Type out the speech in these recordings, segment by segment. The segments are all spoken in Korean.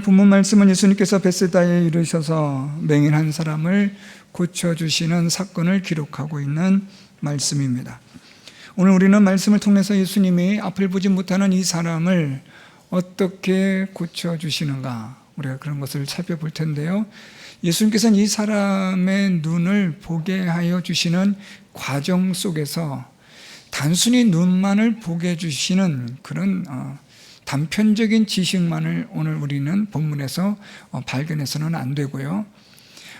본문 말씀은 예수님께서 베세다에 이르셔서 맹인 한 사람을 고쳐주시는 사건을 기록하고 있는 말씀입니다. 오늘 우리는 말씀을 통해서 예수님이 앞을 보지 못하는 이 사람을 어떻게 고쳐주시는가, 우리가 그런 것을 살펴볼 텐데요. 예수님께서는 이 사람의 눈을 보게 하여 주시는 과정 속에서 단순히 눈만을 보게 해주시는 그런 단편적인 지식만을 오늘 우리는 본문에서 발견해서는 안 되고요.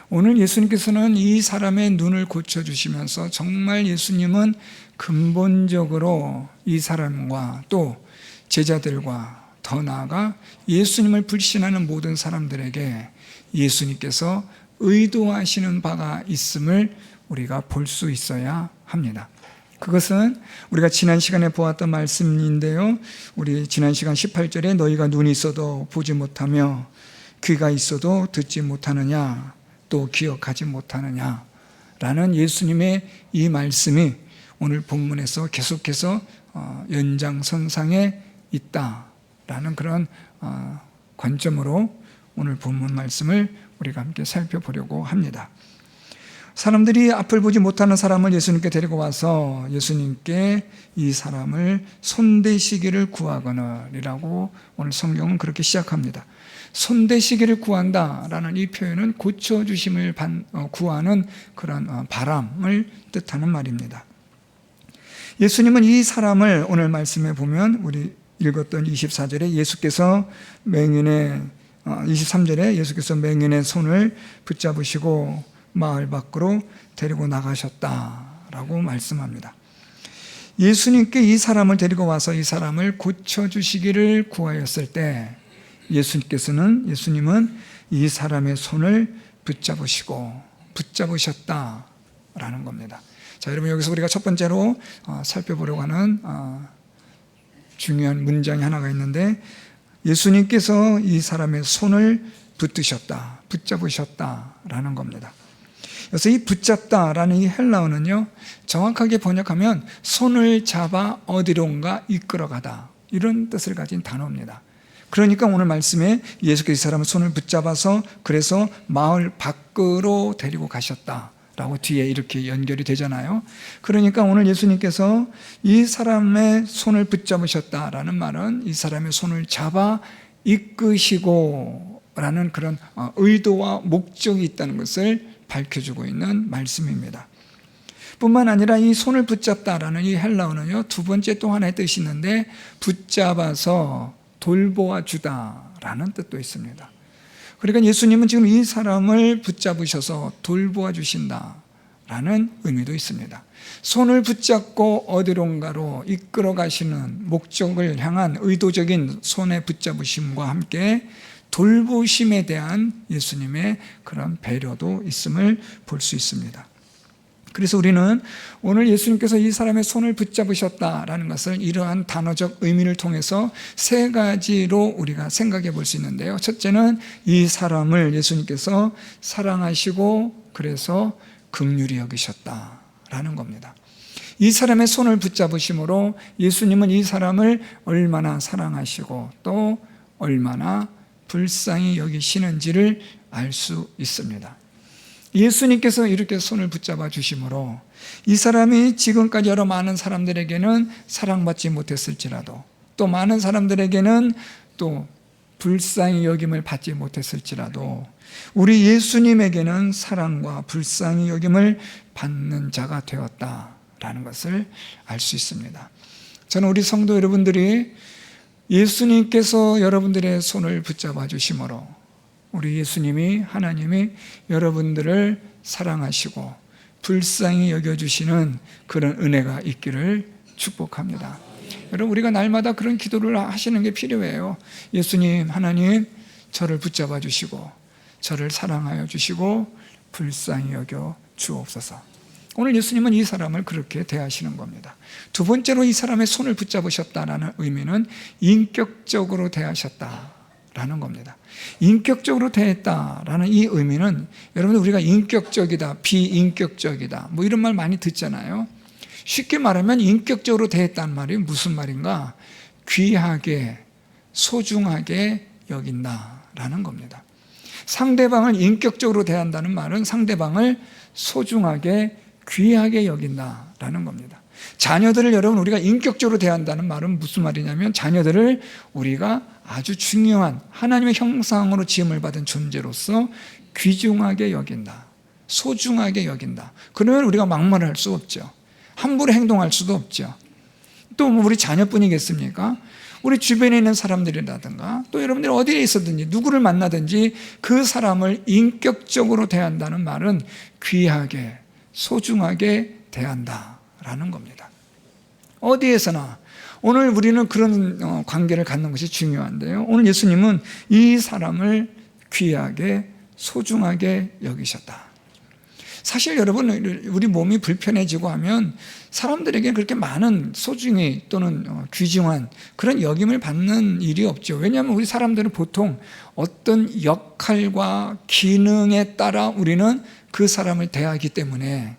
오늘 예수님께서는 이 사람의 눈을 고쳐주시면서 정말 예수님은 근본적으로 이 사람과 또 제자들과 더 나아가 예수님을 불신하는 모든 사람들에게 예수님께서 의도하시는 바가 있음을 우리가 볼 수 있어야 합니다. 그것은 우리가 지난 시간에 보았던 말씀인데요. 우리 지난 시간 18절에 너희가 눈이 있어도 보지 못하며 귀가 있어도 듣지 못하느냐 또 기억하지 못하느냐 라는 예수님의 이 말씀이 오늘 본문에서 계속해서 연장선상에 있다라는 그런 관점으로 오늘 본문 말씀을 우리가 함께 살펴보려고 합니다. 사람들이 앞을 보지 못하는 사람을 예수님께 데리고 와서 예수님께 이 사람을 손대시기를 구하거늘이라고 오늘 성경은 그렇게 시작합니다. 손대시기를 구한다라는 이 표현은 고쳐주심을 구하는 그런 바람을 뜻하는 말입니다. 예수님은 이 사람을 오늘 말씀에 보면 우리 읽었던 24절에 예수께서 23절에 예수께서 맹인의 손을 붙잡으시고 마을 밖으로 데리고 나가셨다라고 말씀합니다. 예수님께 이 사람을 데리고 와서 이 사람을 고쳐주시기를 구하였을 때 예수님은 이 사람의 손을 붙잡으셨다라는 겁니다. 자, 여러분 여기서 우리가 첫 번째로 살펴보려고 하는 중요한 문장이 하나가 있는데 예수님께서 이 사람의 손을 붙잡으셨다라는 겁니다. 그래서 이 붙잡다라는 이 헬라어는요, 정확하게 번역하면 손을 잡아 어디론가 이끌어가다 이런 뜻을 가진 단어입니다. 그러니까 오늘 말씀에 예수께서 이 사람의 손을 붙잡아서 그래서 마을 밖으로 데리고 가셨다라고 뒤에 이렇게 연결이 되잖아요. 그러니까 오늘 예수님께서 이 사람의 손을 붙잡으셨다라는 말은 이 사람의 손을 잡아 이끄시고 라는 그런 의도와 목적이 있다는 것을 밝혀주고 있는 말씀입니다. 뿐만 아니라 이 손을 붙잡다라는 이 헬라어는요, 두 번째 또 하나의 뜻이 있는데 붙잡아서 돌보아 주다라는 뜻도 있습니다. 그러니까 예수님은 지금 이 사람을 붙잡으셔서 돌보아 주신다라는 의미도 있습니다. 손을 붙잡고 어디론가로 이끌어 가시는 목적을 향한 의도적인 손의 붙잡으심과 함께 돌보심에 대한 예수님의 그런 배려도 있음을 볼 수 있습니다. 그래서 우리는 오늘 예수님께서 이 사람의 손을 붙잡으셨다라는 것을 이러한 단어적 의미를 통해서 세 가지로 우리가 생각해 볼 수 있는데요. 첫째는 이 사람을 예수님께서 사랑하시고 그래서 긍휼히 여기셨다라는 겁니다. 이 사람의 손을 붙잡으심으로 예수님은 이 사람을 얼마나 사랑하시고 또 얼마나 불쌍히 여기시는지를 알 수 있습니다. 예수님께서 이렇게 손을 붙잡아 주심으로 이 사람이 지금까지 여러 많은 사람들에게는 사랑받지 못했을지라도 또 많은 사람들에게는 또 불쌍히 여김을 받지 못했을지라도 우리 예수님에게는 사랑과 불쌍히 여김을 받는 자가 되었다라는 것을 알 수 있습니다. 저는 우리 성도 여러분들이 예수님께서 여러분들의 손을 붙잡아 주심으로 우리 예수님이 하나님이 여러분들을 사랑하시고 불쌍히 여겨주시는 그런 은혜가 있기를 축복합니다. 여러분 우리가 날마다 그런 기도를 하시는 게 필요해요. 예수님 하나님 저를 붙잡아 주시고 저를 사랑하여 주시고 불쌍히 여겨 주옵소서. 오늘 예수님은 이 사람을 그렇게 대하시는 겁니다. 두 번째로 이 사람의 손을 붙잡으셨다라는 의미는 인격적으로 대하셨다라는 겁니다. 인격적으로 대했다라는 이 의미는 여러분 우리가 인격적이다, 비인격적이다 뭐 이런 말 많이 듣잖아요. 쉽게 말하면 인격적으로 대했다는 말이 무슨 말인가? 귀하게, 소중하게 여긴다 대한다라는 겁니다. 상대방을 인격적으로 대한다는 말은 상대방을 소중하게 귀하게 여긴다라는 겁니다. 자녀들을 여러분 우리가 인격적으로 대한다는 말은 무슨 말이냐면 자녀들을 우리가 아주 중요한 하나님의 형상으로 지음을 받은 존재로서 귀중하게 여긴다, 소중하게 여긴다. 그러면 우리가 막말을 할 수 없죠. 함부로 행동할 수도 없죠. 또 우리 자녀뿐이겠습니까? 우리 주변에 있는 사람들이라든가 또 여러분들이 어디에 있었든지 누구를 만나든지 그 사람을 인격적으로 대한다는 말은 귀하게 소중하게 대한다라는 겁니다. 어디에서나 오늘 우리는 그런 관계를 갖는 것이 중요한데요. 오늘 예수님은 이 사람을 귀하게 소중하게 여기셨다. 사실 여러분 우리 몸이 불편해지고 하면 사람들에게 그렇게 많은 소중히 또는 귀중한 그런 여김을 받는 일이 없죠. 왜냐하면 우리 사람들은 보통 어떤 역할과 기능에 따라 우리는 그 사람을 대하기 때문에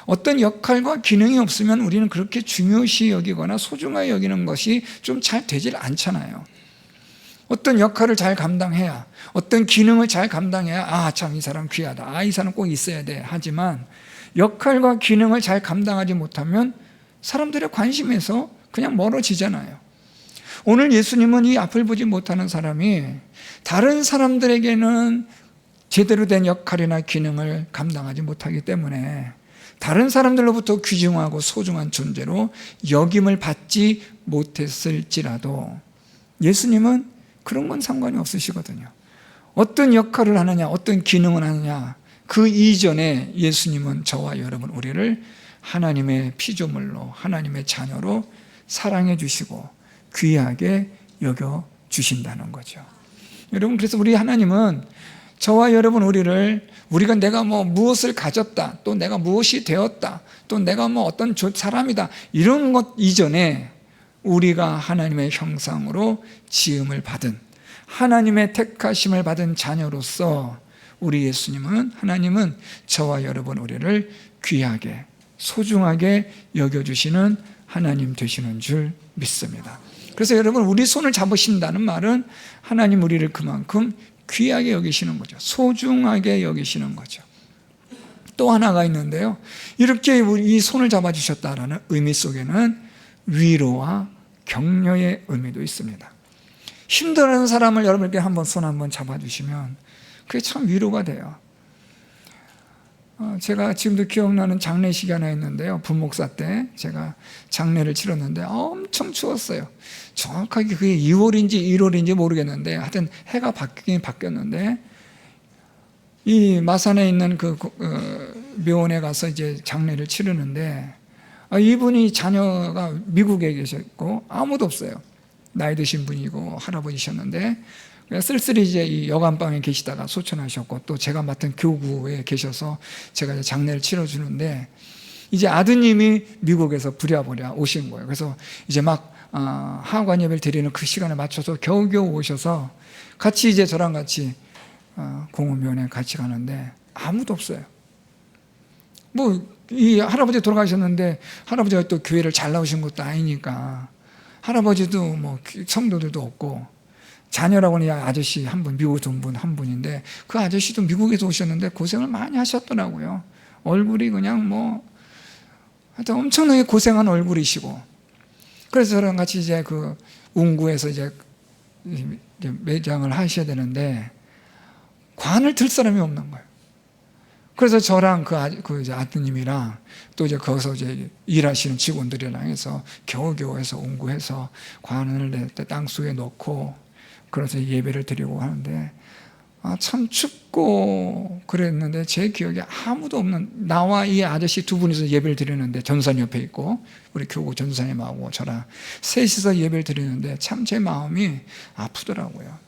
어떤 역할과 기능이 없으면 우리는 그렇게 중요시 여기거나 소중하게 여기는 것이 좀 잘 되질 않잖아요. 어떤 역할을 잘 감당해야, 어떤 기능을 잘 감당해야 아, 참 이 사람 귀하다, 아, 이 사람 꼭 있어야 돼 하지만 역할과 기능을 잘 감당하지 못하면 사람들의 관심에서 그냥 멀어지잖아요. 오늘 예수님은 이 앞을 보지 못하는 사람이 다른 사람들에게는 제대로 된 역할이나 기능을 감당하지 못하기 때문에 다른 사람들로부터 귀중하고 소중한 존재로 여김을 받지 못했을지라도 예수님은 그런 건 상관이 없으시거든요. 어떤 역할을 하느냐, 어떤 기능을 하느냐, 그 이전에 예수님은 저와 여러분 우리를 하나님의 피조물로, 하나님의 자녀로 사랑해 주시고 귀하게 여겨 주신다는 거죠. 여러분, 그래서 우리 하나님은 저와 여러분 우리가 내가 무엇을 가졌다, 또 내가 무엇이 되었다, 또 내가 어떤 사람이다, 이런 것 이전에 우리가 하나님의 형상으로 지음을 받은 하나님의 택하심을 받은 자녀로서 우리 하나님은 저와 여러분 우리를 귀하게 소중하게 여겨주시는 하나님 되시는 줄 믿습니다. 그래서 여러분 우리 손을 잡으신다는 말은 하나님 우리를 그만큼 귀하게 여기시는 거죠. 소중하게 여기시는 거죠. 또 하나가 있는데요, 이렇게 이 손을 잡아주셨다라는 의미 속에는 위로와 격려의 의미도 있습니다. 힘들어하는 사람을 여러분께 한번 손 한번 잡아주시면 그게 참 위로가 돼요. 제가 지금도 기억나는 장례식이 하나 있는데요, 부목사 때 제가 장례를 치렀는데 엄청 추웠어요. 정확하게 그게 2월인지 1월인지 모르겠는데 하여튼 해가 바뀌긴 바뀌었는데 이 마산에 있는 그 묘원에 가서 이제 장례를 치르는데 이분이 자녀가 미국에 계셨고 아무도 없어요. 나이 드신 분이고 할아버지셨는데 쓸쓸히 이제 이 여관방에 계시다가 소천하셨고 또 제가 맡은 교구에 계셔서 제가 이제 장례를 치러주는데 이제 아드님이 미국에서 부랴부랴 오신 거예요. 그래서 이제 막 하관 예배를 드리는 그 시간에 맞춰서 겨우겨우 오셔서 같이 이제 저랑 같이 공원면에 같이 가는데 아무도 없어요. 이 할아버지 돌아가셨는데 할아버지가 또 교회를 잘 나오신 것도 아니니까 할아버지도 성도들도 없고 자녀라고는 아저씨 한 분, 미국에서 온 분 한 분인데 그 아저씨도 미국에서 오셨는데 고생을 많이 하셨더라고요. 얼굴이 그냥 하여튼 엄청나게 고생한 얼굴이시고 그래서 저랑 같이 이제 그 운구에서 이제 매장을 하셔야 되는데 관을 들 사람이 없는 거예요. 그래서 저랑 그 이제 아드님이랑 또 이제 거기서 이제 일하시는 직원들이랑 해서 겨우겨우 해서 운구해서 관을 땅 속에 넣고 그래서 예배를 드리고 하는데 참 춥고 그랬는데 제 기억에 아무도 없는 나와 이 아저씨 두 분이서 예배를 드리는데 전도사님 옆에 있고 우리 교구 전도사님하고 저랑 셋이서 예배를 드리는데 참 제 마음이 아프더라고요.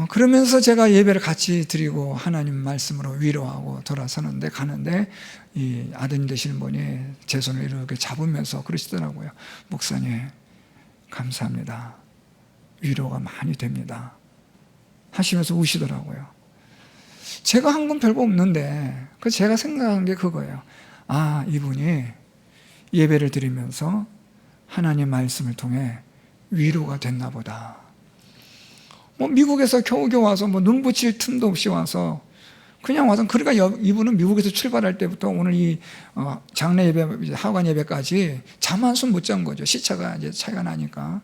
그러면서 제가 예배를 같이 드리고 하나님 말씀으로 위로하고 돌아서는데 가는데 이 아드님 되시는 분이 제 손을 이렇게 잡으면서 그러시더라고요. 목사님 감사합니다. 위로가 많이 됩니다. 하시면서 우시더라고요. 제가 한 건 별거 없는데 제가 생각한 게 그거예요. 이분이 예배를 드리면서 하나님 말씀을 통해 위로가 됐나 보다. 뭐 미국에서 겨우겨우 와서 뭐 눈 붙일 틈도 없이 와서 그냥 와서, 그러니까 이분은 미국에서 출발할 때부터 오늘 이 장례 예배, 하관 예배까지 잠 한숨 못 잔 거죠. 시차가 이제 차이가 나니까.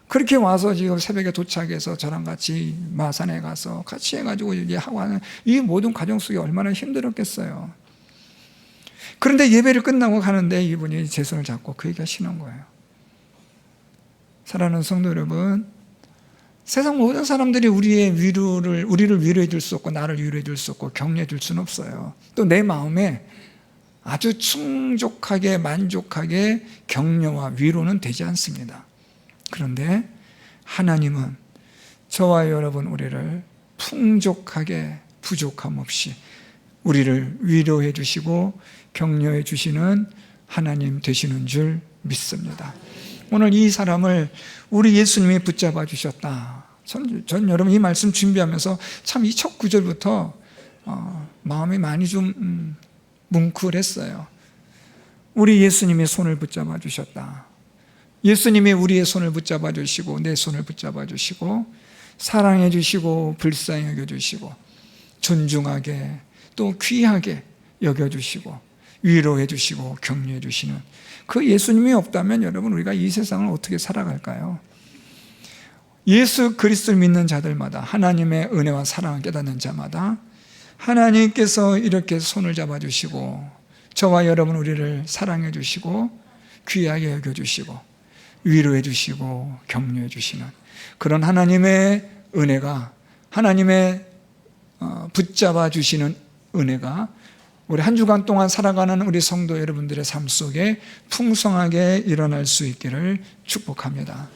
그렇게 와서 지금 새벽에 도착해서 저랑 같이 마산에 가서 같이 해가지고 이제 하관을, 이 모든 과정 속에 얼마나 힘들었겠어요. 그런데 예배를 끝나고 가는데 이분이 제 손을 잡고 그 얘기가 하시는 거예요. 사랑하는 성도 여러분, 세상 모든 사람들이 우리를 위로해 줄 수 없고, 나를 위로해 줄 수 없고, 격려해 줄 수는 없어요. 또 내 마음에 아주 충족하게, 만족하게 격려와 위로는 되지 않습니다. 그런데 하나님은 저와 여러분, 우리를 풍족하게, 부족함 없이 우리를 위로해 주시고 격려해 주시는 하나님 되시는 줄 믿습니다. 오늘 이 사람을 우리 예수님이 붙잡아 주셨다. 전 여러분 이 말씀 준비하면서 참 이 첫 구절부터 마음이 많이 좀 뭉클했어요. 우리 예수님이 손을 붙잡아 주셨다. 예수님이 우리의 손을 붙잡아 주시고 내 손을 붙잡아 주시고 사랑해 주시고 불쌍히 여겨 주시고 존중하게 또 귀하게 여겨 주시고 위로해 주시고 격려해 주시는 그 예수님이 없다면 여러분, 우리가 이 세상을 어떻게 살아갈까요? 예수 그리스도를 믿는 자들마다, 하나님의 은혜와 사랑을 깨닫는 자마다 하나님께서 이렇게 손을 잡아주시고 저와 여러분 우리를 사랑해 주시고 귀하게 여겨주시고 위로해 주시고 격려해 주시는 그런 하나님의 은혜가, 하나님의 붙잡아 주시는 은혜가 우리 한 주간 동안 살아가는 우리 성도 여러분들의 삶 속에 풍성하게 일어날 수 있기를 축복합니다.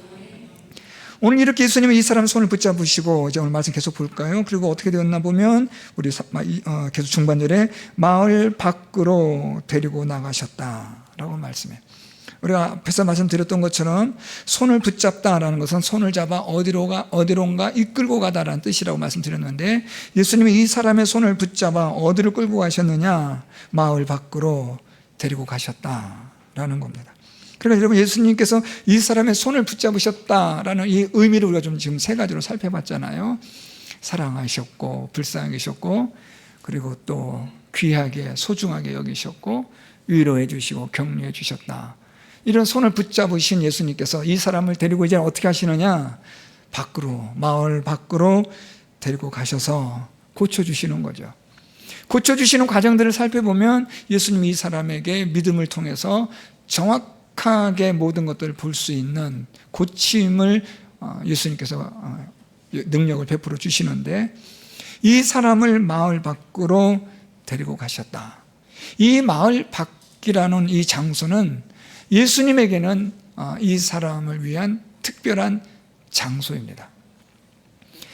오늘 이렇게 예수님이 이 사람 손을 붙잡으시고, 이제 오늘 말씀 계속 볼까요? 그리고 어떻게 되었나 보면 우리 계속 중반절에 마을 밖으로 데리고 나가셨다라고 말씀해요. 우리가 앞에서 말씀드렸던 것처럼 손을 붙잡다라는 것은 손을 잡아 어디론가 이끌고 가다라는 뜻이라고 말씀드렸는데, 예수님이 이 사람의 손을 붙잡아 어디로 끌고 가셨느냐? 마을 밖으로 데리고 가셨다라는 겁니다. 그러니까 여러분, 예수님께서 이 사람의 손을 붙잡으셨다라는 이 의미를 우리가 좀 지금 세 가지로 살펴봤잖아요. 사랑하셨고 불쌍히 계셨고, 그리고 또 귀하게 소중하게 여기셨고 위로해 주시고 격려해 주셨다. 이런 손을 붙잡으신 예수님께서 이 사람을 데리고 이제 어떻게 하시느냐? 밖으로, 마을 밖으로 데리고 가셔서 고쳐주시는 거죠. 고쳐주시는 과정들을 살펴보면 예수님이 이 사람에게 믿음을 통해서 정확하게 모든 것들을 볼 수 있는 고침을 예수님께서 능력을 베풀어 주시는데, 이 사람을 마을 밖으로 데리고 가셨다. 이 마을 밖이라는 이 장소는 예수님에게는 이 사람을 위한 특별한 장소입니다.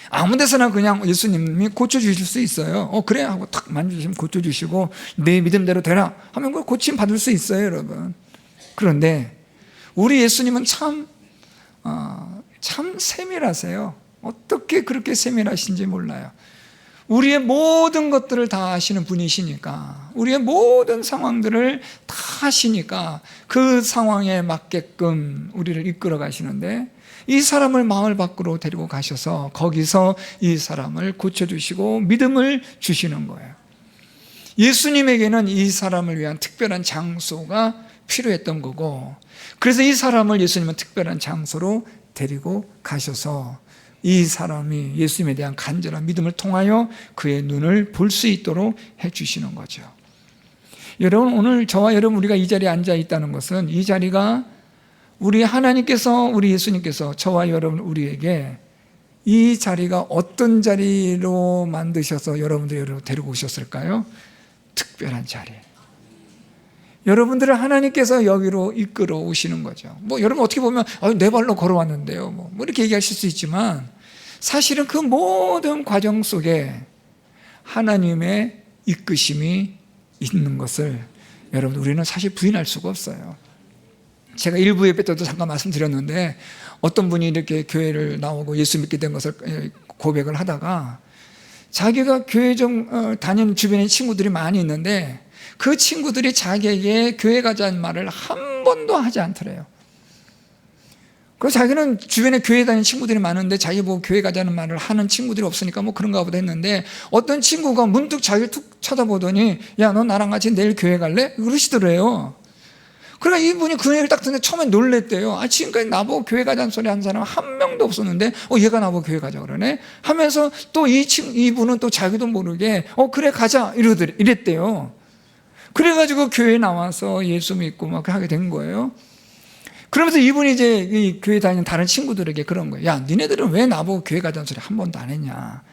아무 데서나 그냥 예수님이 고쳐주실 수 있어요. 그래 하고 탁 만져주시면 고쳐주시고 내 믿음대로 되라 하면 그 고침 받을 수 있어요, 여러분. 그런데 우리 예수님은 참 세밀하세요. 어떻게 그렇게 세밀하신지 몰라요. 우리의 모든 것들을 다 아시는 분이시니까, 우리의 모든 상황들을 다 아시니까 그 상황에 맞게끔 우리를 이끌어 가시는데, 이 사람을 마을 밖으로 데리고 가셔서 거기서 이 사람을 고쳐주시고 믿음을 주시는 거예요. 예수님에게는 이 사람을 위한 특별한 장소가 필요했던 거고, 그래서 이 사람을 예수님은 특별한 장소로 데리고 가셔서 이 사람이 예수님에 대한 간절한 믿음을 통하여 그의 눈을 볼 수 있도록 해주시는 거죠. 여러분, 오늘 저와 여러분 우리가 이 자리에 앉아 있다는 것은, 이 자리가 우리 하나님께서, 우리 예수님께서 저와 여러분 우리에게 이 자리가 어떤 자리로 만드셔서 여러분들 데리고 오셨을까요? 특별한 자리. 여러분들을 하나님께서 여기로 이끌어 오시는 거죠. 여러분 어떻게 보면 내 발로 걸어왔는데요, 뭐 이렇게 얘기하실 수 있지만, 사실은 그 모든 과정 속에 하나님의 이끄심이 있는 것을 여러분 우리는 사실 부인할 수가 없어요. 제가 일부 예배 때도 잠깐 말씀드렸는데, 어떤 분이 이렇게 교회를 나오고 예수 믿게 된 것을 고백을 하다가 자기가 교회 좀 다니는 주변에 친구들이 많이 있는데 그 친구들이 자기에게 교회 가자는 말을 한 번도 하지 않더래요. 그래서 자기는 주변에 교회 다니는 친구들이 많은데 자기 보고 교회 가자는 말을 하는 친구들이 없으니까 뭐 그런가 보다 했는데, 어떤 친구가 문득 자기를 툭 쳐다보더니 야, 너 나랑 같이 내일 교회 갈래? 그러시더래요. 그러니까 이분이 그 얘기를 딱 듣는데 처음에 놀랬대요. 지금까지 나보고 교회 가자는 소리 한 사람 한 명도 없었는데 얘가 나보고 교회 가자 그러네 하면서 또 이분은 또 자기도 모르게 그래 가자 이랬대요. 그래가지고 교회에 나와서 예수 믿고 막 하게 된 거예요. 그러면서 이분이 이제 이 교회 다니는 다른 친구들에게 그런 거예요. 야, 니네들은 왜 나보고 교회 가자는 소리 한 번도 안 했냐.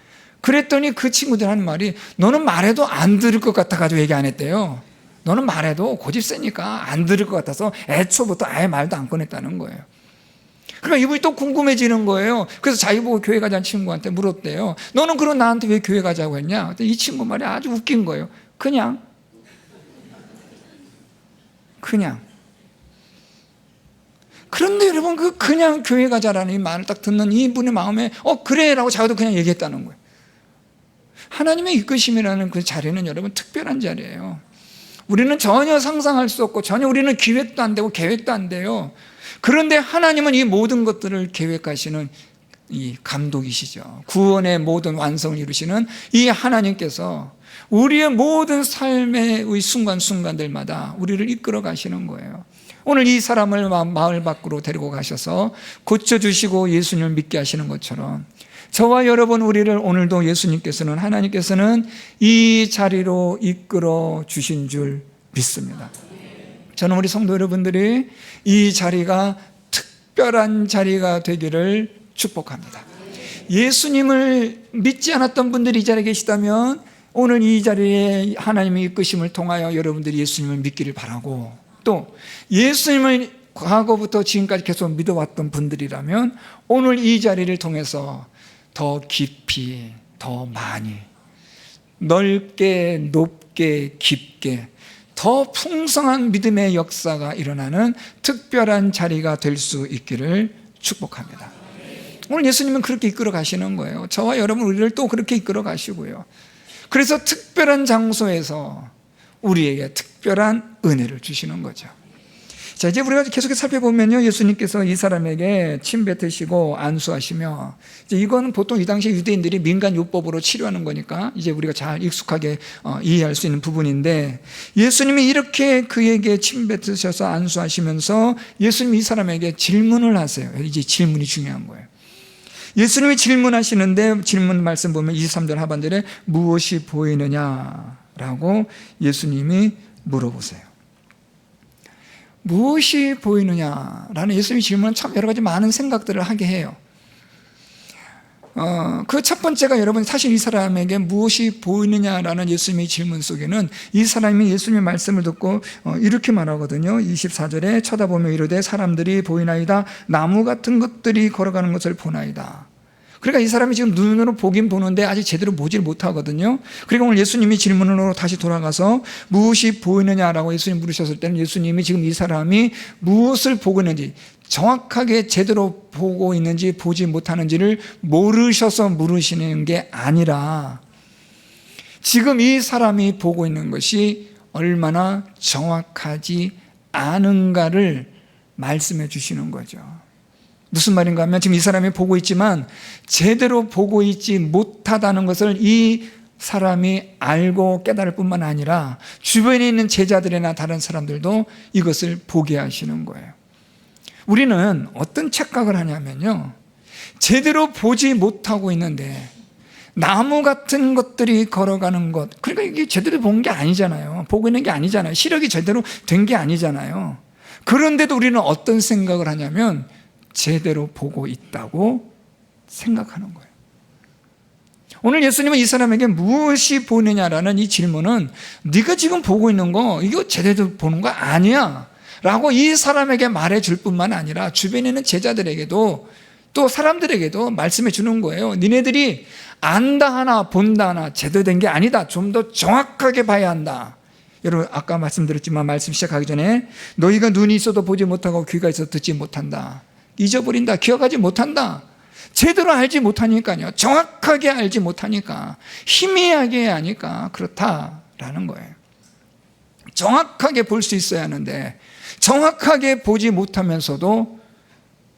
그랬더니 그 친구들 하는 말이, 너는 말해도 안 들을 것 같아가지고 얘기 안 했대요. 너는 말해도 고집 세니까 안 들을 것 같아서 애초부터 아예 말도 안 꺼냈다는 거예요. 그러니까 이분이 또 궁금해지는 거예요. 그래서 자기 보고 교회 가자는 친구한테 물었대요. 너는 그럼 나한테 왜 교회 가자고 했냐? 이 친구 말이 아주 웃긴 거예요. 그냥. 그런데 여러분, 그냥 교회 가자라는 이 말을 딱 듣는 이분의 마음에 그래 라고 자기도 그냥 얘기했다는 거예요. 하나님의 이끄심이라는 그 자리는 여러분 특별한 자리예요. 우리는 전혀 상상할 수 없고 전혀 우리는 기획도 안 되고 계획도 안 돼요. 그런데 하나님은 이 모든 것들을 계획하시는 이 감독이시죠. 구원의 모든 완성을 이루시는 이 하나님께서 우리의 모든 삶의 순간순간들마다 우리를 이끌어 가시는 거예요. 오늘 이 사람을 마을 밖으로 데리고 가셔서 고쳐주시고 예수님을 믿게 하시는 것처럼 저와 여러분, 우리를 오늘도 예수님께서는, 하나님께서는 이 자리로 이끌어 주신 줄 믿습니다. 저는 우리 성도 여러분들이 이 자리가 특별한 자리가 되기를 축복합니다. 예수님을 믿지 않았던 분들이 이 자리에 계시다면 오늘 이 자리에 하나님의 이끄심을 통하여 여러분들이 예수님을 믿기를 바라고, 또 예수님을 과거부터 지금까지 계속 믿어왔던 분들이라면 오늘 이 자리를 통해서 더 깊이, 더 많이, 넓게, 높게, 깊게, 더 풍성한 믿음의 역사가 일어나는 특별한 자리가 될 수 있기를 축복합니다. 오늘 예수님은 그렇게 이끌어 가시는 거예요. 저와 여러분, 우리를 또 그렇게 이끌어 가시고요. 그래서 특별한 장소에서 우리에게 특별한 은혜를 주시는 거죠. 자, 이제 우리가 계속해서 살펴보면요, 예수님께서 이 사람에게 침 뱉으시고 안수하시며, 이제 이건 보통 이 당시 유대인들이 민간요법으로 치료하는 거니까 이제 우리가 잘 익숙하게 이해할 수 있는 부분인데, 예수님이 이렇게 그에게 침 뱉으셔서 안수하시면서 예수님이 이 사람에게 질문을 하세요. 이제 질문이 중요한 거예요. 예수님이 질문하시는데, 질문 말씀 보면 23절 하반절에 무엇이 보이느냐라고 예수님이 물어보세요. 무엇이 보이느냐라는 예수님의 질문은 참 여러 가지 많은 생각들을 하게 해요. 그 첫 번째가, 여러분, 사실 이 사람에게 무엇이 보이느냐라는 예수님의 질문 속에는 이 사람이 예수님의 말씀을 듣고 이렇게 말하거든요. 24절에 쳐다보며 이르되 사람들이 보이나이다. 나무 같은 것들이 걸어가는 것을 보나이다. 그러니까 이 사람이 지금 눈으로 보긴 보는데 아직 제대로 보질 못하거든요. 그러니까 오늘 예수님이 질문으로 다시 돌아가서 무엇이 보이느냐라고 예수님 물으셨을 때는 예수님이 지금 이 사람이 무엇을 보고 있는지, 정확하게 제대로 보고 있는지 보지 못하는지를 모르셔서 물으시는 게 아니라 지금 이 사람이 보고 있는 것이 얼마나 정확하지 않은가를 말씀해 주시는 거죠. 무슨 말인가 하면 지금 이 사람이 보고 있지만 제대로 보고 있지 못하다는 것을 이 사람이 알고 깨달을 뿐만 아니라 주변에 있는 제자들이나 다른 사람들도 이것을 보게 하시는 거예요. 우리는 어떤 착각을 하냐면요, 제대로 보지 못하고 있는데 나무 같은 것들이 걸어가는 것, 그러니까 이게 제대로 본 게 아니잖아요. 보고 있는 게 아니잖아요. 시력이 제대로 된 게 아니잖아요. 그런데도 우리는 어떤 생각을 하냐면 제대로 보고 있다고 생각하는 거예요. 오늘 예수님은 이 사람에게 무엇이 보느냐라는 이 질문은 네가 지금 보고 있는 거 이거 제대로 보는 거 아니야 라고 이 사람에게 말해줄 뿐만 아니라 주변에 있는 제자들에게도 또 사람들에게도 말씀해 주는 거예요. 니네들이 안다 하나 본다 하나 제대로 된 게 아니다. 좀 더 정확하게 봐야 한다. 여러분, 아까 말씀드렸지만 말씀 시작하기 전에 너희가 눈이 있어도 보지 못하고 귀가 있어도 듣지 못한다. 잊어버린다. 기억하지 못한다. 제대로 알지 못하니까요. 정확하게 알지 못하니까, 희미하게 하니까 그렇다라는 거예요. 정확하게 볼 수 있어야 하는데 정확하게 보지 못하면서도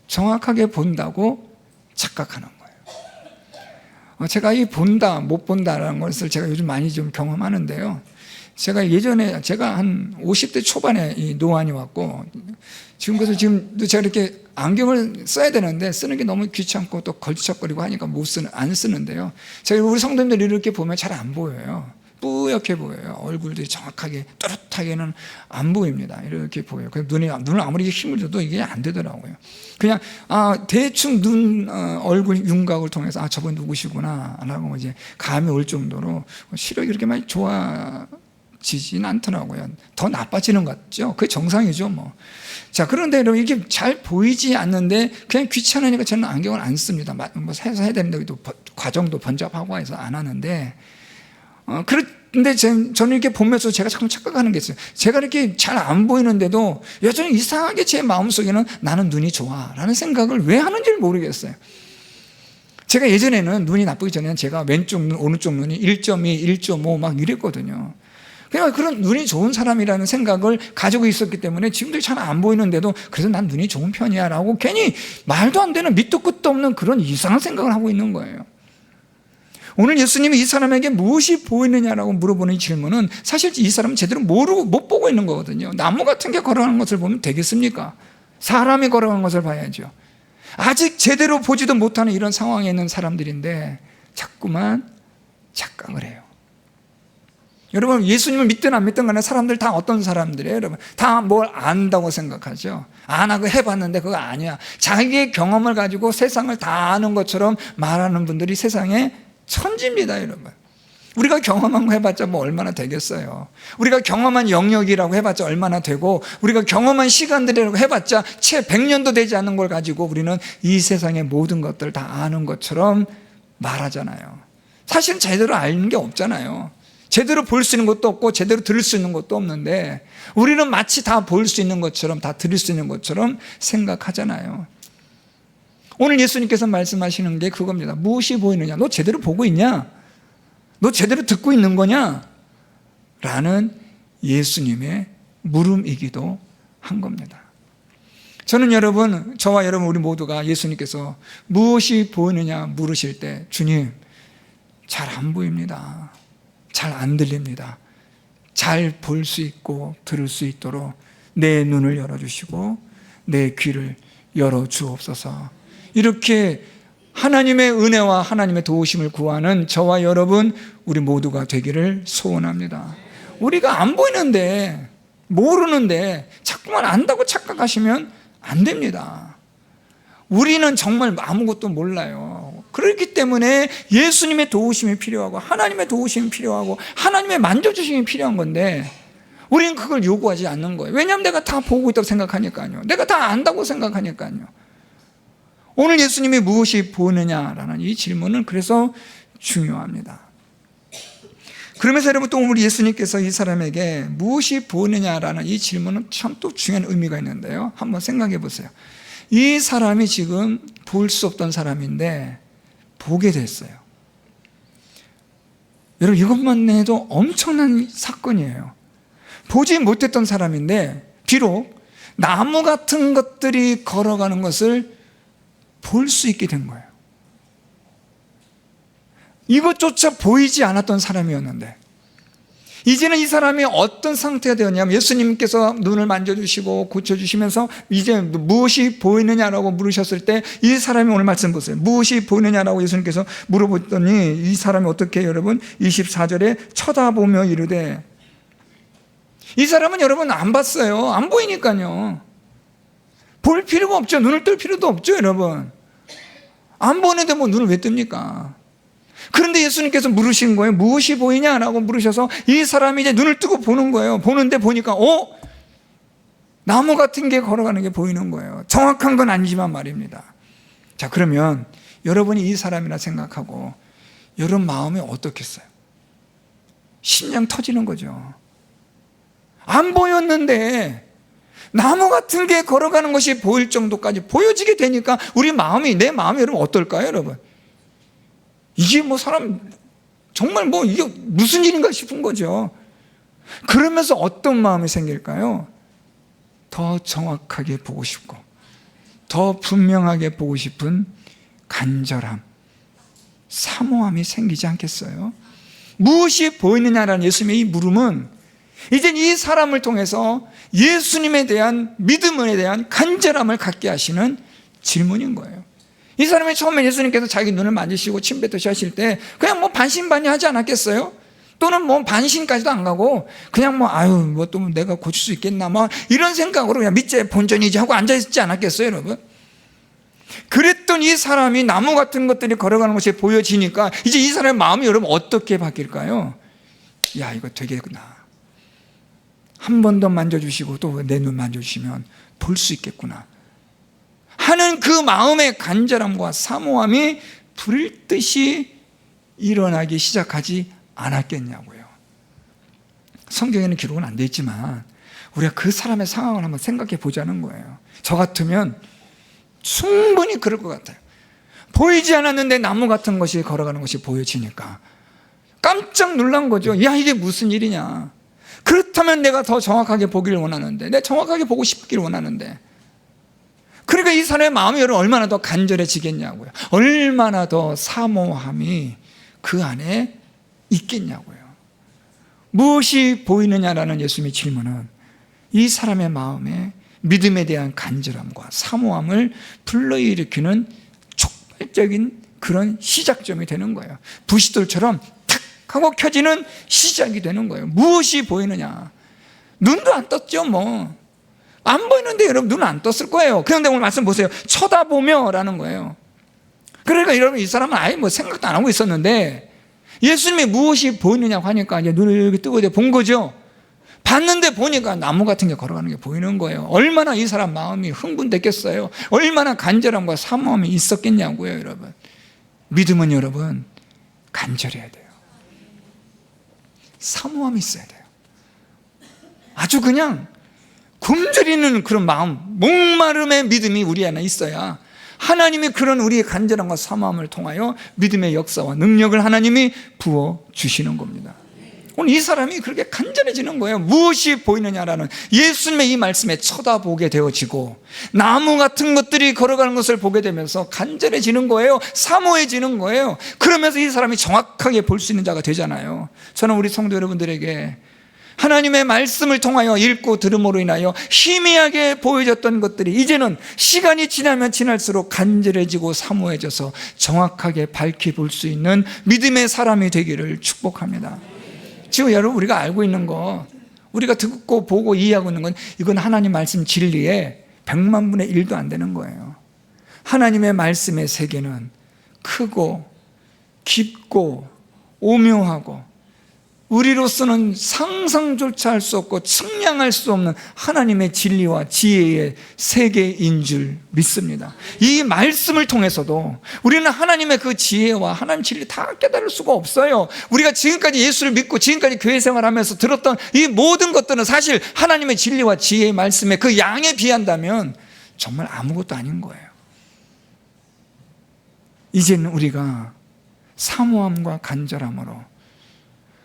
정확하게 본다고 착각하는 거예요. 제가 이 본다, 못 본다라는 것을 제가 요즘 많이 좀 경험하는데요. 제가 한 50대 초반에 이 노안이 왔고, 그래서 지금도 제가 이렇게 안경을 써야 되는데 쓰는 게 너무 귀찮고 또 걸치적거리고 하니까 안 쓰는데요. 제가 우리 성도님들 이렇게 보면 잘 안 보여요. 뿌옇게 보여요. 얼굴들이 정확하게 또렷하게는 안 보입니다. 이렇게 보여요. 그래서 눈을 아무리 힘을 줘도 이게 안 되더라고요. 그냥 대충 얼굴 윤곽을 통해서 저분 누구시구나 라고 이제 감이 올 정도로 시력이 그렇게 많이 좋아지진 않더라고요. 더 나빠지는 것 같죠. 그게 정상이죠 뭐. 자, 그런데 여러분 이게 잘 보이지 않는데 그냥 귀찮으니까 저는 안경을 안 씁니다. 뭐 해서 해야 되는데 또 과정도 번잡하고 해서 안 하는데, 그런데 저는 이렇게 보면서 제가 자꾸 착각하는 게 있어요. 제가 이렇게 잘 안 보이는데도 여전히 이상하게 제 마음속에는 나는 눈이 좋아 라는 생각을 왜 하는지를 모르겠어요. 제가 예전에는 눈이 나쁘기 전에는 제가 왼쪽 눈, 오른쪽 눈이 1.2, 1.5 막 이랬거든요. 그냥 그런 눈이 좋은 사람이라는 생각을 가지고 있었기 때문에 지금도 잘 안 보이는데도 그래서 난 눈이 좋은 편이야 라고 괜히 말도 안 되는 밑도 끝도 없는 그런 이상한 생각을 하고 있는 거예요. 오늘 예수님이 이 사람에게 무엇이 보이느냐라고 물어보는 이 질문은 사실 이 사람은 제대로 모르고 못 보고 있는 거거든요. 나무 같은 게 걸어가는 것을 보면 되겠습니까? 사람이 걸어가는 것을 봐야죠. 아직 제대로 보지도 못하는 이런 상황에 있는 사람들인데 자꾸만 착각을 해요. 여러분, 예수님을 믿든 안 믿든 간에 사람들 다 어떤 사람들이에요? 여러분, 다 뭘 안다고 생각하죠. 안 하고 해봤는데 그거 아니야. 자기의 경험을 가지고 세상을 다 아는 것처럼 말하는 분들이 세상에 천지입니다, 여러분. 우리가 경험한 거 해봤자 뭐 얼마나 되겠어요. 우리가 경험한 영역이라고 해봤자 얼마나 되고, 우리가 경험한 시간들이라고 해봤자 채 100년도 되지 않는 걸 가지고 우리는 이 세상의 모든 것들 다 아는 것처럼 말하잖아요. 사실은 제대로 아는 게 없잖아요. 제대로 볼 수 있는 것도 없고 제대로 들을 수 있는 것도 없는데 우리는 마치 다 볼 수 있는 것처럼 다 들을 수 있는 것처럼 생각하잖아요. 오늘 예수님께서 말씀하시는 게 그겁니다. 무엇이 보이느냐? 너 제대로 보고 있냐? 너 제대로 듣고 있는 거냐? 라는 예수님의 물음이기도 한 겁니다. 저는 저와 여러분 우리 모두가 예수님께서 무엇이 보이느냐 물으실 때 주님, 잘 안 보입니다. 잘 안 들립니다. 잘 볼 수 있고 들을 수 있도록 내 눈을 열어주시고 내 귀를 열어주옵소서. 이렇게 하나님의 은혜와 하나님의 도우심을 구하는 저와 여러분 우리 모두가 되기를 소원합니다. 우리가 안 보이는데 모르는데 자꾸만 안다고 착각하시면 안 됩니다. 우리는 정말 아무것도 몰라요. 그렇기 때문에 예수님의 도우심이 필요하고 하나님의 도우심이 필요하고 하나님의 만져주심이 필요한 건데 우리는 그걸 요구하지 않는 거예요. 왜냐하면 내가 다 보고 있다고 생각하니까요. 내가 다 안다고 생각하니까요. 오늘 예수님이 무엇이 보느냐라는 이 질문은 그래서 중요합니다. 그러면서 여러분 또 우리 예수님께서 이 사람에게 무엇이 보느냐라는 이 질문은 참 또 중요한 의미가 있는데요. 한번 생각해 보세요. 이 사람이 지금 볼 수 없던 사람인데 보게 됐어요. 여러분 이것만 해도 엄청난 사건이에요. 보지 못했던 사람인데 비록 나무 같은 것들이 걸어가는 것을 볼 수 있게 된 거예요. 이것조차 보이지 않았던 사람이었는데 이제는 이 사람이 어떤 상태가 되었냐면 예수님께서 눈을 만져주시고 고쳐주시면서 이제 무엇이 보이느냐라고 물으셨을 때 이 사람이 오늘 말씀 보세요. 무엇이 보이느냐라고 예수님께서 물어봤더니 이 사람이 어떻게 해요, 여러분? 24절에 쳐다보며 이르되, 이 사람은 여러분 안 봤어요. 안 보이니까요. 볼 필요가 없죠. 눈을 뜰 필요도 없죠, 여러분. 안 보는데 뭐 눈을 왜 뜹니까? 그런데 예수님께서 물으신 거예요. 무엇이 보이냐라고 물으셔서 이 사람이 이제 눈을 뜨고 보는 거예요. 보는데 보니까 나무 같은 게 걸어가는 게 보이는 거예요. 정확한 건 아니지만 말입니다. 자, 그러면 여러분이 이 사람이라 생각하고 여러분 마음이 어떻겠어요? 심장 터지는 거죠. 안 보였는데 나무 같은 게 걸어가는 것이 보일 정도까지 보여지게 되니까 내 마음이 여러분 어떨까요, 여러분? 이게 뭐 사람 정말 이게 무슨 일인가 싶은 거죠. 그러면서 어떤 마음이 생길까요? 더 정확하게 보고 싶고 더 분명하게 보고 싶은 간절함, 사모함이 생기지 않겠어요? 무엇이 보이느냐라는 예수님의 이 물음은 이제 이 사람을 통해서 예수님에 대한 믿음에 대한 간절함을 갖게 하시는 질문인 거예요. 이 사람이 처음에 예수님께서 자기 눈을 만지시고 침 뱉듯이 하실 때 그냥 뭐 반신반의 하지 않았겠어요? 또는 뭐 반신까지도 안 가고 그냥 뭐 아유 뭐 또 내가 고칠 수 있겠나 뭐 이런 생각으로 그냥 믿제 본전이지 하고 앉아있지 않았겠어요, 여러분? 그랬던 이 사람이 나무 같은 것들이 걸어가는 것이 보여지니까 이제 이 사람의 마음이 여러분 어떻게 바뀔까요? 야, 이거 되겠구나. 한 번 더 만져주시고 또 내 눈 만져주시면 볼 수 있겠구나 하는 그 마음의 간절함과 사모함이 불듯이 일어나기 시작하지 않았겠냐고요. 성경에는 기록은 안 돼 있지만 우리가 그 사람의 상황을 한번 생각해 보자는 거예요. 저 같으면 충분히 그럴 것 같아요. 보이지 않았는데 나무 같은 것이 걸어가는 것이 보여지니까 깜짝 놀란 거죠. 야, 이게 무슨 일이냐. 그렇다면 내가 더 정확하게 보기를 원하는데, 내가 정확하게 보고 싶기를 원하는데, 그러니까 이 사람의 마음이 여러분 얼마나 더 간절해지겠냐고요. 얼마나 더 사모함이 그 안에 있겠냐고요. 무엇이 보이느냐라는 예수님의 질문은 이 사람의 마음에 믿음에 대한 간절함과 사모함을 불러일으키는 촉발적인 그런 시작점이 되는 거예요. 부싯돌처럼 탁 하고 켜지는 시작이 되는 거예요. 무엇이 보이느냐? 눈도 안 떴죠, 뭐. 안 보이는데 여러분 눈은 안 떴을 거예요. 그런데 오늘 말씀 보세요. 쳐다보며 라는 거예요. 그러니까 여러분 이 사람은 아예 뭐 생각도 안 하고 있었는데 예수님이 무엇이 보이느냐고 하니까 이제 눈을 이렇게 뜨고 이제 본 거죠. 봤는데 보니까 나무 같은 게 걸어가는 게 보이는 거예요. 얼마나 이 사람 마음이 흥분됐겠어요. 얼마나 간절함과 사모함이 있었겠냐고요, 여러분. 믿음은 여러분 간절해야 돼요. 사모함이 있어야 돼요. 아주 그냥 굶주리는 그런 마음, 목마름의 믿음이 우리 안에 있어야 하나님이 그런 우리의 간절함과 사모함을 통하여 믿음의 역사와 능력을 하나님이 부어주시는 겁니다. 오늘 이 사람이 그렇게 간절해지는 거예요. 무엇이 보이느냐라는 예수님의 이 말씀에 쳐다보게 되어지고 나무 같은 것들이 걸어가는 것을 보게 되면서 간절해지는 거예요. 사모해지는 거예요. 그러면서 이 사람이 정확하게 볼 수 있는 자가 되잖아요. 저는 우리 성도 여러분들에게 하나님의 말씀을 통하여 읽고 들음으로 인하여 희미하게 보여졌던 것들이 이제는 시간이 지나면 지날수록 간절해지고 사모해져서 정확하게 밝히 볼 수 있는 믿음의 사람이 되기를 축복합니다. 지금 여러분 우리가 알고 있는 거, 우리가 듣고 보고 이해하고 있는 건 이건 하나님 말씀 진리에 100만 분의 1도 안 되는 거예요. 하나님의 말씀의 세계는 크고 깊고 오묘하고 우리로서는 상상조차 할 수 없고 측량할 수 없는 하나님의 진리와 지혜의 세계인 줄 믿습니다. 이 말씀을 통해서도 우리는 하나님의 그 지혜와 하나님 진리 다 깨달을 수가 없어요. 우리가 지금까지 예수를 믿고 지금까지 교회 생활하면서 들었던 이 모든 것들은 사실 하나님의 진리와 지혜의 말씀의 그 양에 비한다면 정말 아무것도 아닌 거예요. 이제는 우리가 사모함과 간절함으로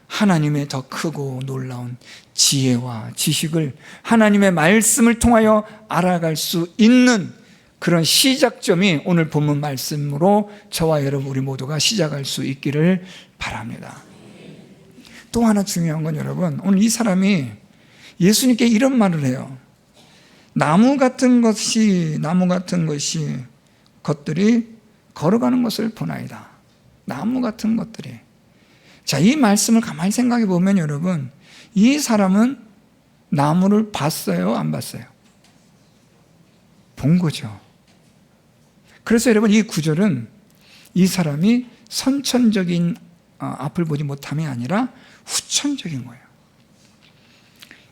하나님의 더 크고 놀라운 지혜와 지식을 하나님의 말씀을 통하여 알아갈 수 있는 그런 시작점이 오늘 본문 말씀으로 저와 여러분 우리 모두가 시작할 수 있기를 바랍니다. 또 하나 중요한 건 여러분, 오늘 이 사람이 예수님께 이런 말을 해요. 나무 같은 것들이 걸어가는 것을 보나이다. 나무 같은 것들이. 자, 이 말씀을 가만히 생각해 보면 여러분, 이 사람은 나무를 봤어요? 안 봤어요? 본 거죠. 그래서 여러분 이 구절은 이 사람이 선천적인 앞을 보지 못함이 아니라 후천적인 거예요.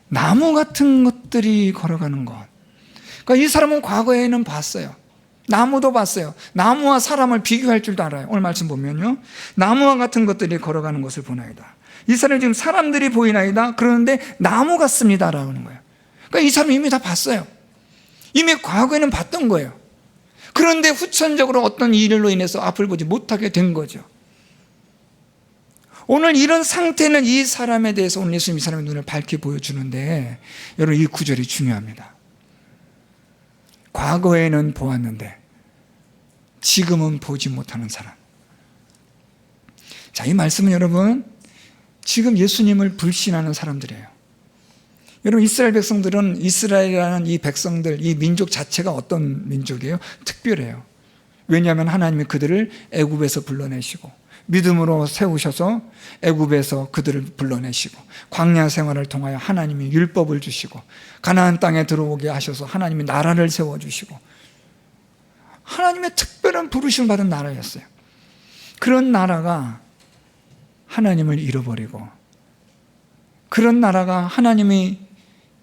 나무 같은 것들이 걸어가는 것. 그러니까 이 사람은 과거에는 봤어요. 나무도 봤어요. 나무와 사람을 비교할 줄도 알아요. 오늘 말씀 보면요, 나무와 같은 것들이 걸어가는 것을 보나이다. 이 사람이 지금 사람들이 보이나이다 그러는데 나무 같습니다 라는 거예요. 그러니까 이 사람이 이미 다 봤어요. 이미 과거에는 봤던 거예요. 그런데 후천적으로 어떤 일로 인해서 앞을 보지 못하게 된 거죠. 오늘 이런 상태는 이 사람에 대해서 오늘 예수님이 이 사람의 눈을 밝게 보여주는데 여러분 이 구절이 중요합니다. 과거에는 보았는데 지금은 보지 못하는 사람. 자, 이 말씀은 여러분 지금 예수님을 불신하는 사람들이에요. 여러분, 이스라엘 백성들은, 이스라엘이라는 이 백성들, 이 민족 자체가 어떤 민족이에요? 특별해요. 왜냐하면 하나님이 그들을 애굽에서 불러내시고 믿음으로 세우셔서 애굽에서 그들을 불러내시고 광야 생활을 통하여 하나님이 율법을 주시고 가나안 땅에 들어오게 하셔서 하나님이 나라를 세워주시고 하나님의 특별한 부르심을 받은 나라였어요. 그런 나라가 하나님을 잃어버리고, 그런 나라가 하나님이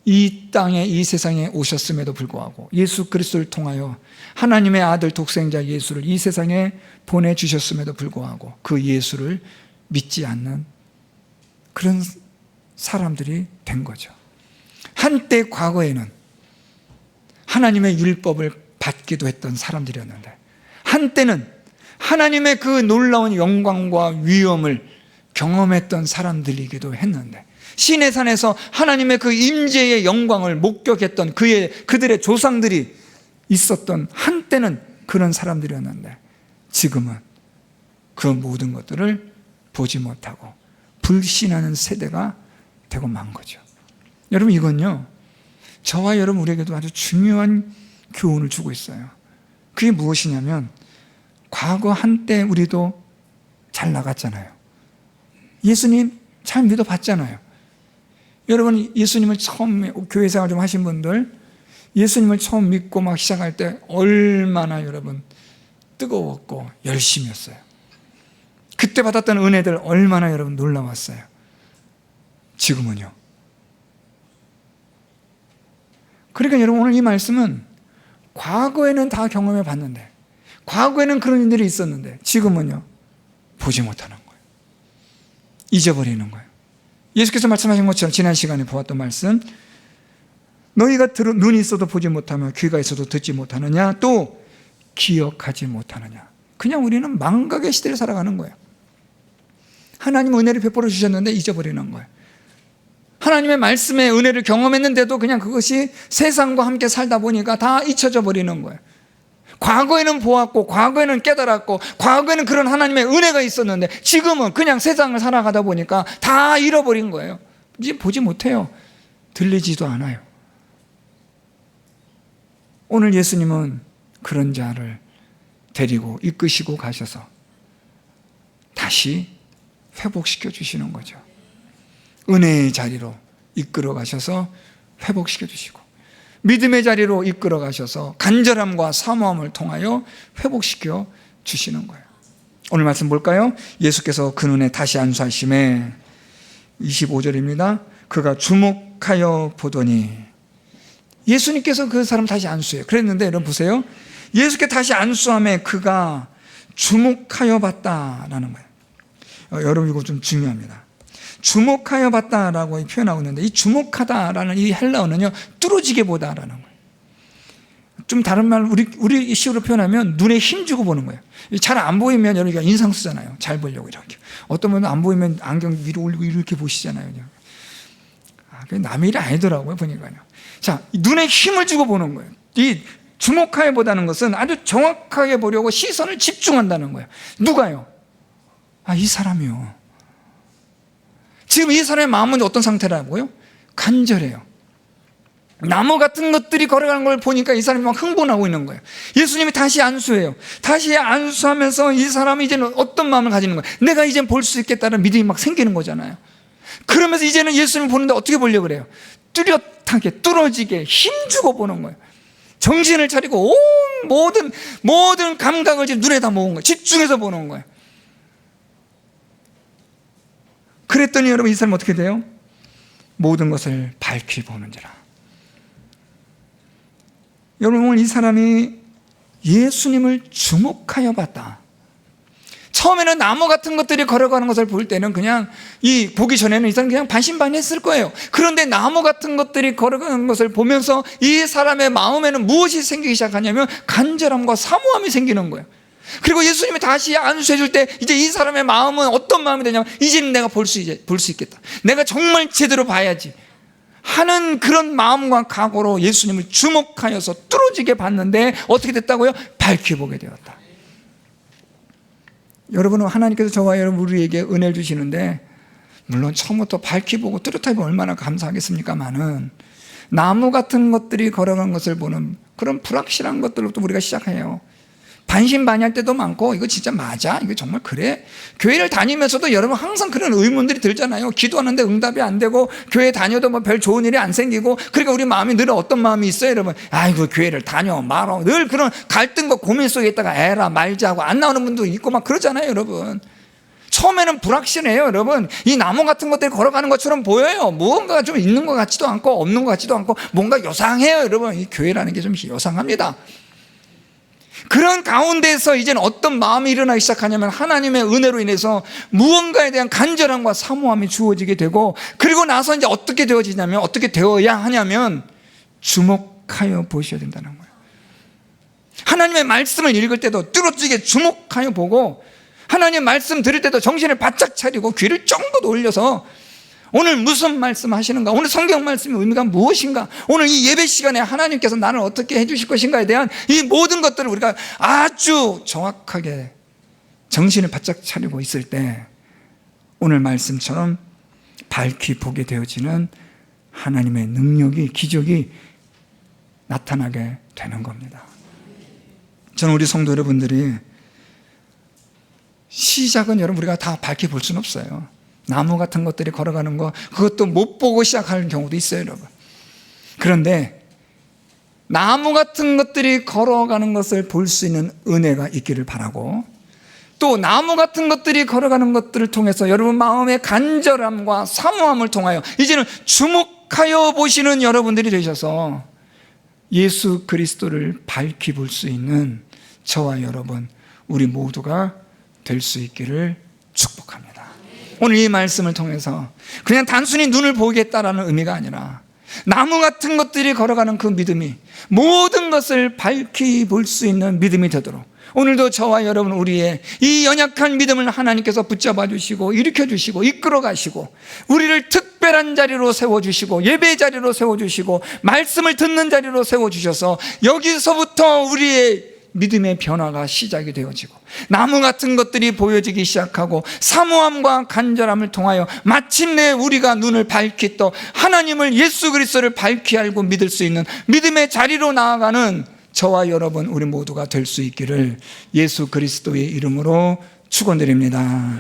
이 땅에, 이 세상에 오셨음에도 불구하고 예수 그리스도를 통하여 하나님의 아들 독생자 예수를 이 세상에 보내주셨음에도 불구하고 그 예수를 믿지 않는 그런 사람들이 된 거죠. 한때 과거에는 하나님의 율법을 받기도 했던 사람들이었는데, 한때는 하나님의 그 놀라운 영광과 위엄을 경험했던 사람들이기도 했는데, 시내 산에서 하나님의 그 임재의 영광을 목격했던 그들의 조상들이 있었던 한때는 그런 사람들이었는데, 지금은 그 모든 것들을 보지 못하고 불신하는 세대가 되고 만 거죠. 여러분, 이건요, 저와 여러분 우리에게도 아주 중요한 교훈을 주고 있어요. 그게 무엇이냐면, 과거 한때 우리도 잘 나갔잖아요. 예수님 잘 믿어봤잖아요. 여러분, 예수님을 처음 교회 생활 좀 하신 분들, 예수님을 처음 믿고 막 시작할 때 얼마나 여러분 뜨거웠고 열심이었어요. 그때 받았던 은혜들 얼마나 여러분 놀라웠어요. 지금은요. 그러니까 여러분, 오늘 이 말씀은 과거에는 다 경험해 봤는데, 과거에는 그런 일들이 있었는데 지금은요 보지 못하는 거예요. 잊어버리는 거예요. 예수께서 말씀하신 것처럼 지난 시간에 보았던 말씀, 너희가 눈이 있어도 보지 못하며 귀가 있어도 듣지 못하느냐, 또 기억하지 못하느냐. 그냥 우리는 망각의 시대를 살아가는 거예요. 하나님 은혜를 베풀어 주셨는데 잊어버리는 거예요. 하나님의 말씀의 은혜를 경험했는데도 그냥 그것이 세상과 함께 살다 보니까 다 잊혀져 버리는 거예요. 과거에는 보았고, 과거에는 깨달았고, 과거에는 그런 하나님의 은혜가 있었는데 지금은 그냥 세상을 살아가다 보니까 다 잃어버린 거예요. 이제 보지 못해요. 들리지도 않아요. 오늘 예수님은 그런 자를 데리고 이끄시고 가셔서 다시 회복시켜 주시는 거죠. 은혜의 자리로 이끌어 가셔서 회복시켜 주시고, 믿음의 자리로 이끌어 가셔서 간절함과 사모함을 통하여 회복시켜 주시는 거예요. 오늘 말씀 볼까요? 예수께서 그 눈에 다시 안수하심에 25절입니다. 그가 주목하여 보더니, 예수님께서 그 사람 다시 안수해요. 그랬는데 여러분 보세요. 예수께 다시 안수함에 그가 주목하여 봤다라는 거예요. 여러분, 이거 좀 중요합니다. 주목하여 봤다라고 표현하고 있는데, 이 주목하다라는 이 헬라어는요, 뚫어지게 보다라는 거예요. 좀 다른 말, 우리 식으로 표현하면 눈에 힘주고 보는 거예요. 잘 안 보이면 여러분가 인상 쓰잖아요. 잘 보려고 이렇게. 어떤 분은 안 보이면 안경 위로 올리고 이렇게 보시잖아요. 그게 남의 일이 아니더라고요, 보니까요. 자, 눈에 힘을 주고 보는 거예요. 이 주목하여 보다는 것은 아주 정확하게 보려고 시선을 집중한다는 거예요. 누가요? 이 사람이요. 지금 이 사람의 마음은 어떤 상태라고요? 간절해요. 나무 같은 것들이 걸어가는 걸 보니까 이 사람이 막 흥분하고 있는 거예요. 예수님이 다시 안수해요. 다시 안수하면서 이 사람이 이제는 어떤 마음을 가지는 거예요? 내가 이제 볼 수 있겠다는 믿음이 막 생기는 거잖아요. 그러면서 이제는 예수님 보는데 어떻게 보려고 그래요? 뚜렷하게, 뚫어지게 힘주고 보는 거예요. 정신을 차리고 온 모든 감각을 지금 눈에다 모은 거예요. 집중해서 보는 거예요. 그랬더니 여러분, 이 사람은 어떻게 돼요? 모든 것을 밝히 보는지라. 여러분, 오늘 이 사람이 예수님을 주목하여 봤다. 처음에는 나무 같은 것들이 걸어가는 것을 볼 때는 그냥 보기 전에는 이 사람은 그냥 반신반의했을 거예요. 그런데 나무 같은 것들이 걸어가는 것을 보면서 이 사람의 마음에는 무엇이 생기기 시작하냐면 간절함과 사모함이 생기는 거예요. 그리고 예수님이 다시 안수해 줄 때 이제 이 사람의 마음은 어떤 마음이 되냐면, 이제는 내가 볼 수 있겠다. 내가 정말 제대로 봐야지. 하는 그런 마음과 각오로 예수님을 주목하여서 뚫어지게 봤는데 어떻게 됐다고요? 밝히 보게 되었다. 여러분은 하나님께서 저와 여러분 우리에게 은혜를 주시는데 물론 처음부터 밝히 보고 뚜렷하게 보면 얼마나 감사하겠습니까마는 나무 같은 것들이 걸어간 것을 보는 그런 불확실한 것들로부터 우리가 시작해요. 반신반의할 때도 많고 이거 진짜 맞아? 이거 정말 그래? 교회를 다니면서도 여러분 항상 그런 의문들이 들잖아요. 기도하는데 응답이 안 되고 교회 다녀도 뭐 별 좋은 일이 안 생기고 그러니까 우리 마음이 늘 어떤 마음이 있어요 여러분? 아이고 교회를 다녀 말어 늘 그런 갈등과 고민 속에 있다가 에라 말자고 안 나오는 분도 있고 막 그러잖아요 여러분. 처음에는 불확실해요 여러분. 이 나무 같은 것들이 걸어가는 것처럼 보여요. 무언가가 좀 있는 것 같지도 않고 없는 것 같지도 않고 뭔가 요상해요 여러분. 이 교회라는 게 좀 요상합니다. 그런 가운데서 이제는 어떤 마음이 일어나기 시작하냐면 하나님의 은혜로 인해서 무언가에 대한 간절함과 사모함이 주어지게 되고 그리고 나서 이제 어떻게 되어지냐면 어떻게 되어야 하냐면 주목하여 보셔야 된다는 거예요. 하나님의 말씀을 읽을 때도 뚜렷하게 주목하여 보고 하나님 말씀 들을 때도 정신을 바짝 차리고 귀를 쫑긋 올려서 오늘 무슨 말씀 하시는가? 오늘 성경 말씀의 의미가 무엇인가? 오늘 이 예배 시간에 하나님께서 나를 어떻게 해주실 것인가에 대한 이 모든 것들을 우리가 아주 정확하게 정신을 바짝 차리고 있을 때 오늘 말씀처럼 밝히 보게 되어지는 하나님의 능력이 기적이 나타나게 되는 겁니다. 저는 우리 성도 여러분들이 시작은 여러분 우리가 다 밝히 볼 수는 없어요. 나무 같은 것들이 걸어가는 거 그것도 못 보고 시작하는 경우도 있어요 여러분. 그런데 나무 같은 것들이 걸어가는 것을 볼 수 있는 은혜가 있기를 바라고 또 나무 같은 것들이 걸어가는 것들을 통해서 여러분 마음의 간절함과 사모함을 통하여 이제는 주목하여 보시는 여러분들이 되셔서 예수 그리스도를 밝히 볼 수 있는 저와 여러분 우리 모두가 될 수 있기를 축복합니다. 오늘 이 말씀을 통해서 그냥 단순히 눈을 보겠다라는 의미가 아니라 나무 같은 것들이 걸어가는 그 믿음이 모든 것을 밝히 볼 수 있는 믿음이 되도록 오늘도 저와 여러분 우리의 이 연약한 믿음을 하나님께서 붙잡아 주시고 일으켜 주시고 이끌어 가시고 우리를 특별한 자리로 세워주시고 예배 자리로 세워주시고 말씀을 듣는 자리로 세워주셔서 여기서부터 우리의 믿음의 변화가 시작이 되어지고 나무 같은 것들이 보여지기 시작하고 사모함과 간절함을 통하여 마침내 우리가 눈을 밝히 떠 하나님을 예수 그리스도를 밝히 알고 믿을 수 있는 믿음의 자리로 나아가는 저와 여러분 우리 모두가 될 수 있기를 예수 그리스도의 이름으로 축원드립니다.